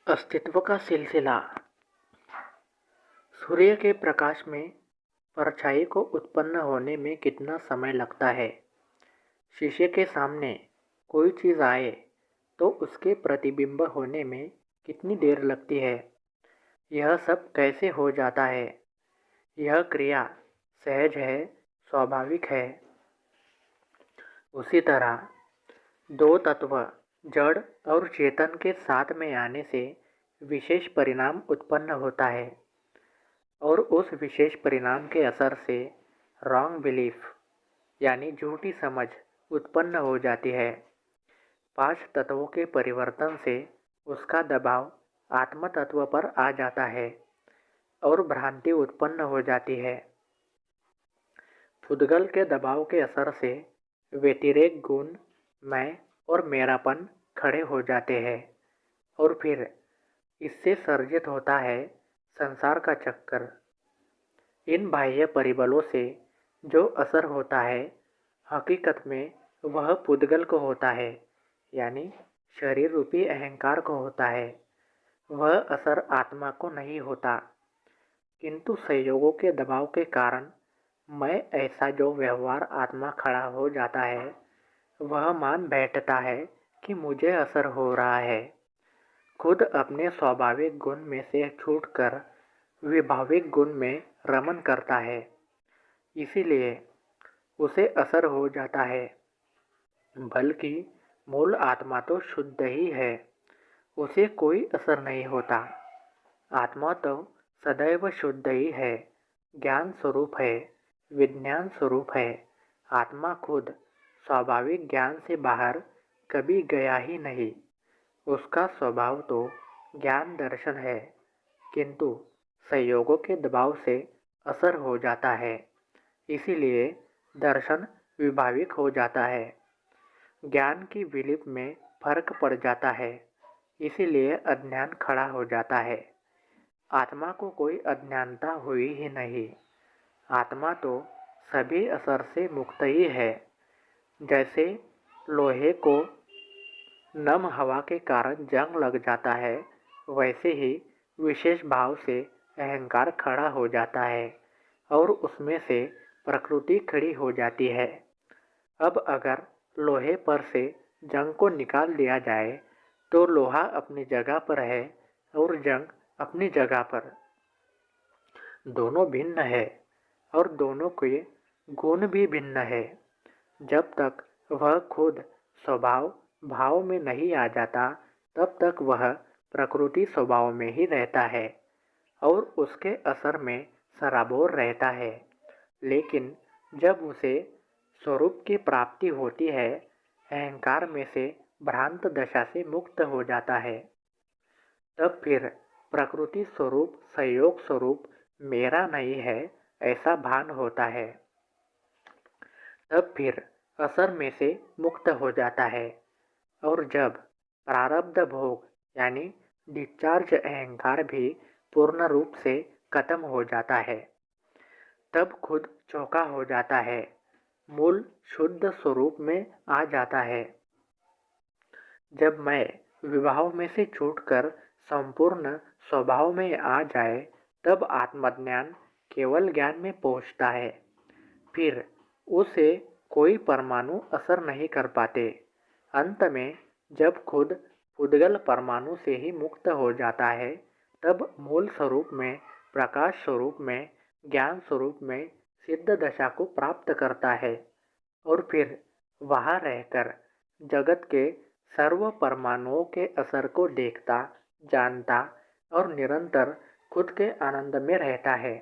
अस्तित्व का सिलसिला। सूर्य के प्रकाश में परछाई को उत्पन्न होने में कितना समय लगता है। शीशे के सामने कोई चीज़ आए तो उसके प्रतिबिंब होने में कितनी देर लगती है। यह सब कैसे हो जाता है। यह क्रिया सहज है, स्वाभाविक है। उसी तरह दो तत्व जड़ और चेतन के साथ में आने से विशेष परिणाम उत्पन्न होता है और उस विशेष परिणाम के असर से रॉन्ग बिलीफ यानी झूठी समझ उत्पन्न हो जाती है। 5 तत्वों के परिवर्तन से उसका दबाव आत्म तत्व पर आ जाता है और भ्रांति उत्पन्न हो जाती है। पुद्गल के दबाव के असर से व्यतिरेक गुण मैं और मेरापन खड़े हो जाते हैं और फिर इससे सर्जित होता है संसार का चक्कर। इन बाह्य परिबलों से जो असर होता है हकीकत में वह पुद्गल को होता है, यानी शरीर रूपी अहंकार को होता है। वह असर आत्मा को नहीं होता, किंतु संयोगों के दबाव के कारण मैं ऐसा जो व्यवहार आत्मा खड़ा हो जाता है वह मान बैठता है कि मुझे असर हो रहा है। खुद अपने स्वाभाविक गुण में से छूटकर विभाविक गुण में रमन करता है, इसीलिए उसे असर हो जाता है। बल्कि मूल आत्मा तो शुद्ध ही है, उसे कोई असर नहीं होता। आत्मा तो सदैव शुद्ध ही है, ज्ञान स्वरूप है, विज्ञान स्वरूप है। आत्मा खुद स्वाभाविक ज्ञान से बाहर कभी गया ही नहीं। उसका स्वभाव तो ज्ञान दर्शन है, किंतु संयोगों के दबाव से असर हो जाता है, इसीलिए दर्शन विभाविक हो जाता है। ज्ञान की विलिप में फर्क पड़ जाता है, इसीलिए अज्ञान खड़ा हो जाता है। आत्मा को कोई अज्ञानता हुई ही नहीं। आत्मा तो सभी असर से मुक्त ही है। जैसे लोहे को नम हवा के कारण जंग लग जाता है, वैसे ही विशेष भाव से अहंकार खड़ा हो जाता है और उसमें से प्रकृति खड़ी हो जाती है। अब अगर लोहे पर से जंग को निकाल दिया जाए तो लोहा अपनी जगह पर है और जंग अपनी जगह पर। दोनों भिन्न है और दोनों के गुण भी भिन्न है। जब तक वह खुद स्वभाव भाव में नहीं आ जाता तब तक वह प्रकृति स्वभाव में ही रहता है और उसके असर में सराबोर रहता है। लेकिन जब उसे स्वरूप की प्राप्ति होती है, अहंकार में से भ्रांत दशा से मुक्त हो जाता है, तब फिर प्रकृति स्वरूप संयोग स्वरूप मेरा नहीं है ऐसा भान होता है। तब फिर असर में से मुक्त हो जाता है और जब प्रारब्ध भोग यानी डिस्चार्ज अहंकार भी पूर्ण रूप से खत्म हो जाता है, तब खुद चौका हो जाता है, मूल शुद्ध स्वरूप में आ जाता है। जब मैं विभाव में से छूटकर संपूर्ण स्वभाव में आ जाए तब आत्मज्ञान केवल ज्ञान में पहुंचता है। फिर उसे कोई परमाणु असर नहीं कर पाते। अंत में जब खुद पुद्गल परमाणु से ही मुक्त हो जाता है तब मूल स्वरूप में, प्रकाश स्वरूप में, ज्ञान स्वरूप में सिद्ध दशा को प्राप्त करता है और फिर वहाँ रहकर जगत के सर्व परमाणुओं के असर को देखता, जानता और निरंतर खुद के आनंद में रहता है।